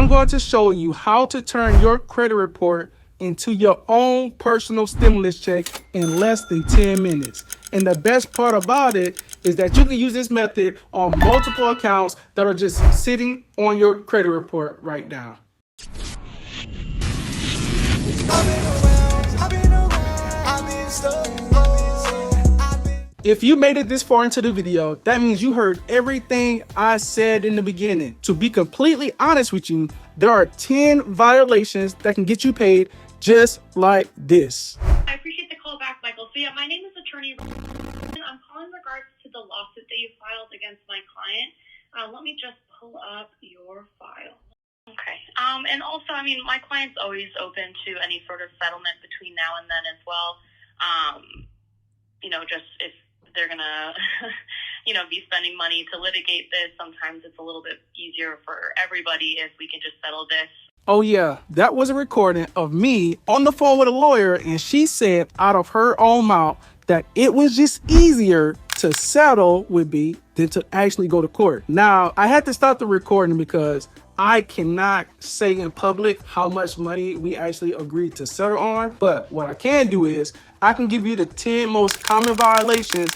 I'm going to show you how to turn your credit report into your own personal stimulus check in less than 10 minutes. And the best part about it is that you can use this method on multiple accounts that are just sitting on your credit report right now. If you made it this far into the video, that means you heard everything I said in the beginning. To be completely honest with you, there are 10 violations that can get you paid just like this. I appreciate the call back, Michael. So yeah, my name is Attorney and I'm calling in regards to the lawsuit that you filed against my client. Let me just pull up your file. Okay. And also, I mean, my client's always open to any sort of settlement between now and then as well. You know, just if they're gonna, you know, be spending money to litigate this, sometimes it's a little bit easier for everybody if we can just settle this. Oh yeah, that was a recording of me on the phone with a lawyer, and she said out of her own mouth that it was just easier to settle with me than to actually go to court. Now, I had to stop the recording because I cannot say in public how much money we actually agreed to settle on, but what I can do is I can give you the 10 most common violations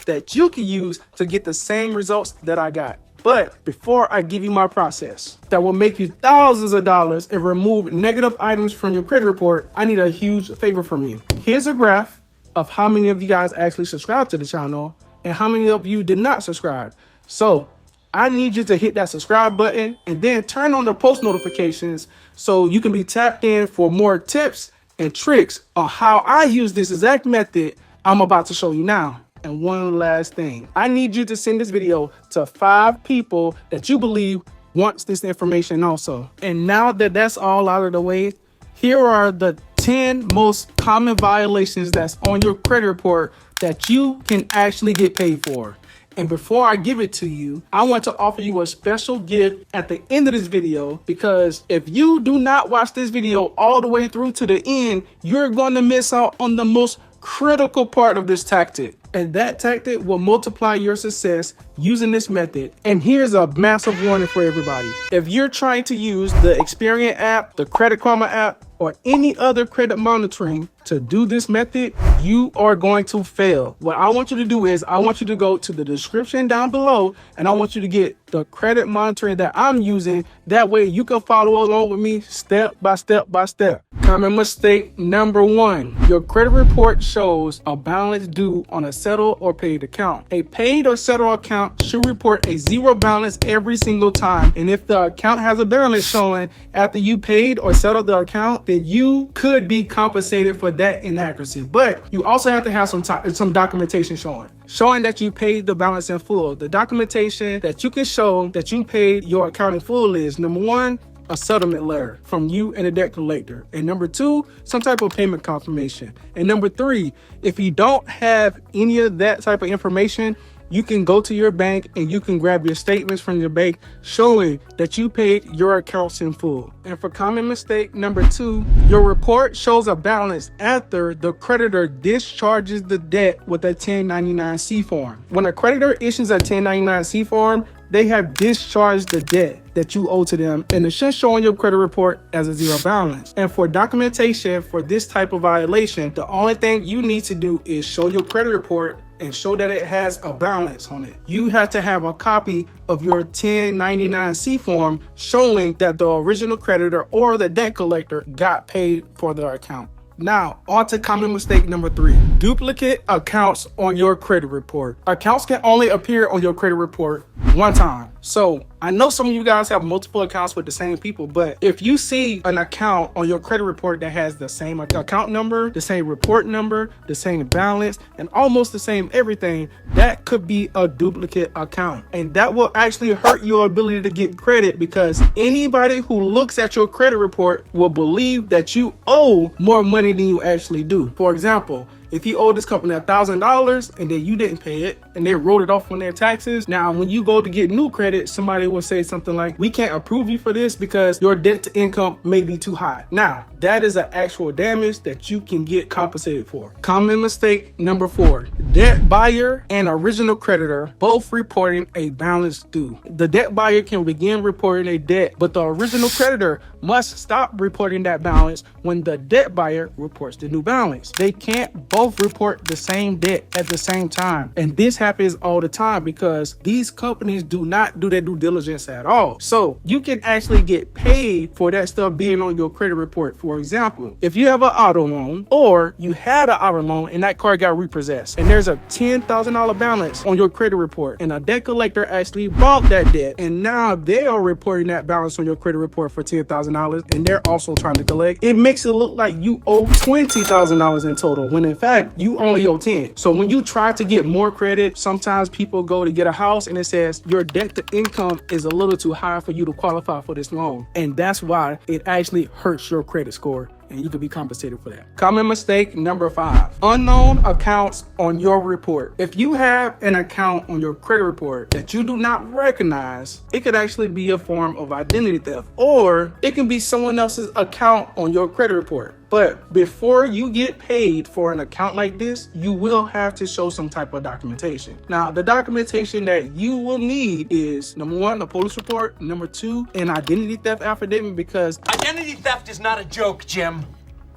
that you can use to get the same results that I got. But before I give you my process that will make you thousands of dollars and remove negative items from your credit report, I need a huge favor from you. Here's a graph of how many of you guys actually subscribed to the channel and how many of you did not subscribe. So I need you to hit that subscribe button and then turn on the post notifications so you can be tapped in for more tips and tricks on how I use this exact method I'm about to show you now. And one last thing, I need you to send this video to 5 people that you believe wants this information also. And now that that's all out of the way, here are the 10 most common violations that's on your credit report that you can actually get paid for. And before I give it to you, I want to offer you a special gift at the end of this video, because if you do not watch this video all the way through to the end, you're going to miss out on the most critical part of this tactic. And that tactic will multiply your success using this method. And here's a massive warning for everybody. If you're trying to use the Experian app, the Credit Karma app, or any other credit monitoring to do this method, you are going to fail. What I want you to do is I want you to go to the description down below and I want you to get the credit monitoring that I'm using. That way you can follow along with me step by step by step. Common mistake number 1, your credit report shows a balance due on a settled or paid account. A paid or settled account should report a 0 balance every single time. And if the account has a balance showing after you paid or settled the account, then you could be compensated for that inaccuracy. But you also have to have some documentation showing that you paid the balance in full. The documentation that you can show that you paid your account in full is, number 1, a settlement letter from you and the debt collector. And number 2, some type of payment confirmation. And number 3, if you don't have any of that type of information, you can go to your bank and you can grab your statements from your bank showing that you paid your accounts in full. And for common mistake number 2, your report shows a balance after the creditor discharges the debt with a 1099-C form. When a creditor issues a 1099-C form, they have discharged the debt that you owe to them, and it should show on your credit report as a 0 balance. And for documentation for this type of violation, the only thing you need to do is show your credit report and show that it has a balance on it. You have to have a copy of your 1099-C form showing that the original creditor or the debt collector got paid for their account. Now, on to common mistake number 3, duplicate accounts on your credit report. Accounts can only appear on your credit report one time. So I know some of you guys have multiple accounts with the same people, but if you see an account on your credit report that has the same account number, the same report number, the same balance, and almost the same everything, that could be a duplicate account. And that will actually hurt your ability to get credit, because anybody who looks at your credit report will believe that you owe more money than you actually do. For example, if you owe this company $1,000 and then you didn't pay it and they wrote it off on their taxes, now when you go to get new credit, somebody will say something like, we can't approve you for this because your debt to income may be too high. Now, that is an actual damage that you can get compensated for. Common mistake number 4, debt buyer and original creditor both reporting a balance due. The debt buyer can begin reporting a debt, but the original creditor must stop reporting that balance when the debt buyer reports the new balance. They can't both report the same debt at the same time. And this happens all the time because these companies do not do their due diligence at all. So you can actually get paid for that stuff being on your credit report. For example, if you have an auto loan or you had an auto loan and that car got repossessed and there's a $10,000 balance on your credit report and a debt collector actually bought that debt and now they are reporting that balance on your credit report for $10,000 and they're also trying to collect, it makes it look like you owe $20,000 in total when in fact you only owe 10. So when you try to get more credit, sometimes people go to get a house and it says your debt to income is a little too high for you to qualify for this loan. And that's why it actually hurts your credit score. And you could be compensated for that. Common mistake number 5, unknown accounts on your report. If you have an account on your credit report that you do not recognize, it could actually be a form of identity theft, or it can be someone else's account on your credit report. But before you get paid for an account like this, you will have to show some type of documentation. Now, the documentation that you will need is number 1, a police report, number 2, an identity theft affidavit, because identity theft is not a joke, Jim.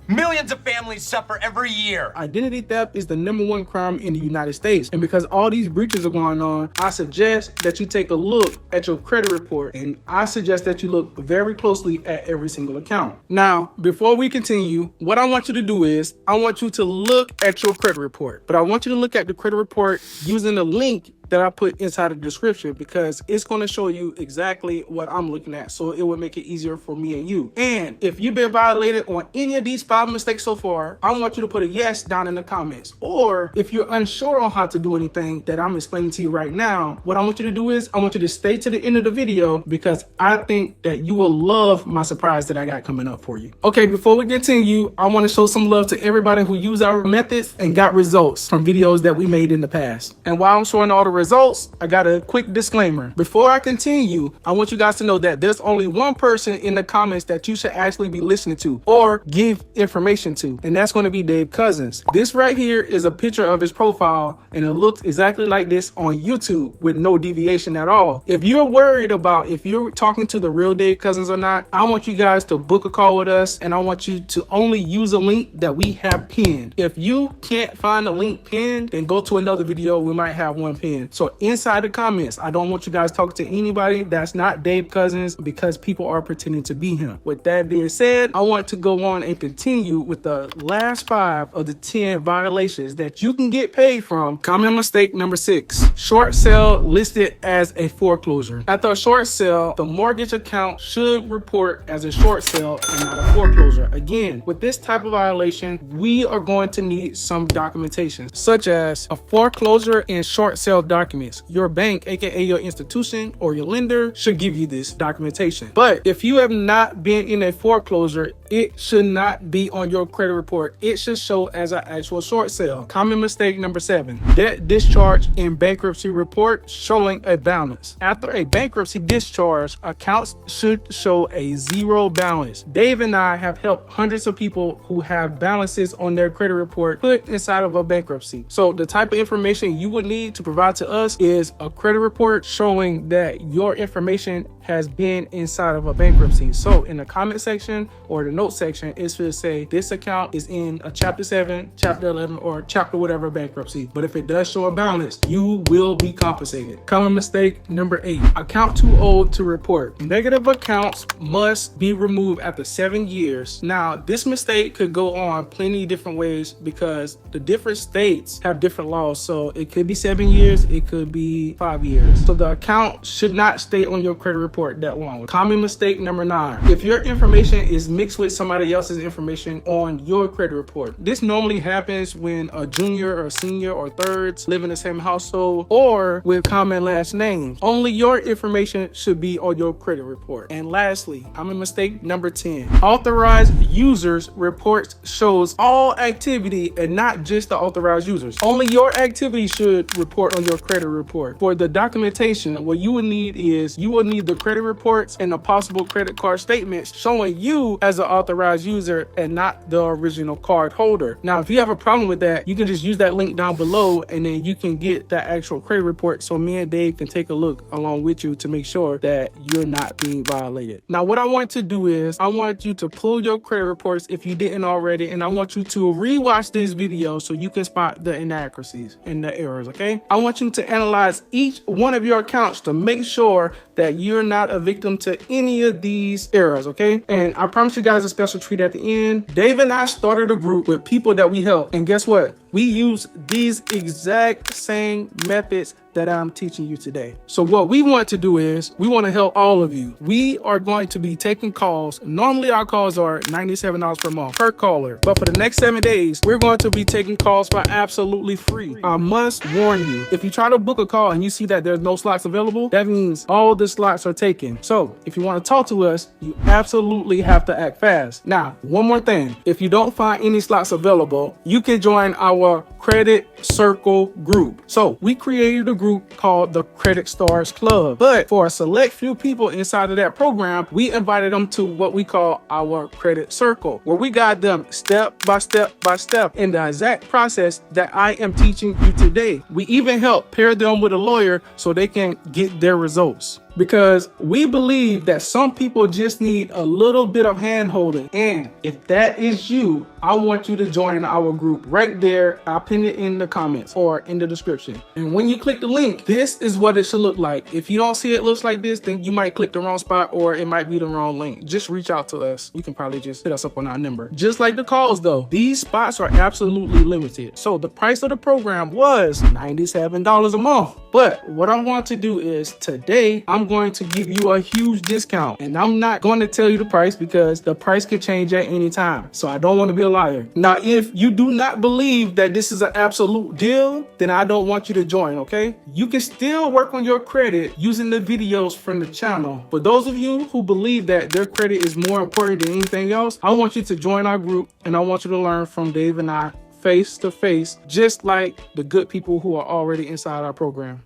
Millions of families suffer every year. Identity theft is the number 1 crime in the United States. And because all these breaches are going on, I suggest that you take a look at your credit report. And I suggest that you look very closely at every single account. Now, before we continue, what I want you to do is I want you to look at your credit report. But I want you to look at the credit report using the link that I put inside the description because it's going to show you exactly what I'm looking at. So it will make it easier for me and you. And if you've been violated on any of these 5 mistakes so far, I want you to put a yes down in the comments. Or if you're unsure on how to do anything that I'm explaining to you right now, what I want you to do is I want you to stay to the end of the video because I think that you will love my surprise that I got coming up for you. Okay, before we continue, I want to show some love to everybody who used our methods and got results from videos that we made in the past. And while I'm showing all the results, I got a quick disclaimer. Before I continue, I want you guys to know that there's only one person in the comments that you should actually be listening to or give information to, and that's going to be Dave Cousins. This right here is a picture of his profile, and it looks exactly like this on YouTube with no deviation at all. If you're worried about if you're talking to the real Dave Cousins or not, I want you guys to book a call with us, and I want you to only use a link that we have pinned. If you can't find a link pinned, then go to another video. We might have one pinned. So inside the comments, I don't want you guys talking to anybody that's not Dave Cousins because people are pretending to be him. With that being said, I want to go on and continue with the last 5 of the 10 violations that you can get paid from. Common mistake number 6, short sale listed as a foreclosure. After a short sale, the mortgage account should report as a short sale and not a foreclosure. Again, with this type of violation, we are going to need some documentation, such as a foreclosure and short sale documents. Your bank, aka your institution or your lender, should give you this documentation. But if you have not been in a foreclosure, it should not be on your credit report. It should show as an actual short sale. Common mistake number 7, debt discharge and bankruptcy report showing a balance. After a bankruptcy discharge, accounts should show a 0 balance. Dave and I have helped hundreds of people who have balances on their credit report put inside of a bankruptcy. So the type of information you would need to provide to us is a credit report showing that your information has been inside of a bankruptcy. So in the comment section or the note section, it should say this account is in a chapter 7, chapter 11, or chapter whatever bankruptcy. But if it does show a balance, you will be compensated. Common mistake number 8, account too old to report. Negative accounts must be removed after 7 years. Now, this mistake could go on plenty different ways because the different states have different laws. So it could be 7 years, it could be 5 years. So the account should not stay on your credit report that long. Common mistake number 9, if your information is mixed with somebody else's information on your credit report. This normally happens when a junior or senior or thirds live in the same household or with common last names. Only your information should be on your credit report. And lastly, common mistake number 10, authorized users reports shows all activity and not just the authorized users. Only your activity should report on your credit report. For the documentation, what you will need is you will need the credit reports and the possible credit card statements showing you as an authorized user and not the original card holder. Now, if you have a problem with that, you can just use that link down below and then you can get that actual credit report so me and Dave can take a look along with you to make sure that you're not being violated. Now, what I want to do is I want you to pull your credit reports if you didn't already, and I want you to rewatch this video so you can spot the inaccuracies and the errors, okay? I want you to analyze each one of your accounts to make sure that you're not a victim to any of these errors, okay? And I promise you guys a special treat at the end. Dave and I started a group with people that we help, and guess what? We use these exact same methods that I'm teaching you today. So what we want to do is we want to help all of you. We are going to be taking calls. Normally our calls are $97 per month per caller, but for the next 7 days, we're going to be taking calls for absolutely free. I must warn you, if you try to book a call and you see that there's no slots available, that means all the slots are taken. So if you want to talk to us, you absolutely have to act fast. Now, one more thing, if you don't find any slots available, you can join our Credit Circle group. So we created a group called the Credit Stars Club, but for a select few people inside of that program, we invited them to what we call our Credit Circle, where we guide them step by step by step in the exact process that I am teaching you today. We even help pair them with a lawyer so they can get their results. Because we believe that some people just need a little bit of hand holding. And if that is you, I want you to join our group right there. I'll pin it in the comments or in the description. And when you click the link, this is what it should look like. If you don't see it looks like this, then you might click the wrong spot or it might be the wrong link. Just reach out to us. You can probably just hit us up on our number. Just like the calls though, these spots are absolutely limited. So the price of the program was $97 a month. But what I want to do is today, I'm going to give you a huge discount, and I'm not going to tell you the price because the price could change at any time. So I don't want to be a liar. Now, if you do not believe that this is an absolute deal, then I don't want you to join, okay? You can still work on your credit using the videos from the channel. For those of you who believe that their credit is more important than anything else, I want you to join our group and I want you to learn from Dave and I face to face, just like the good people who are already inside our program.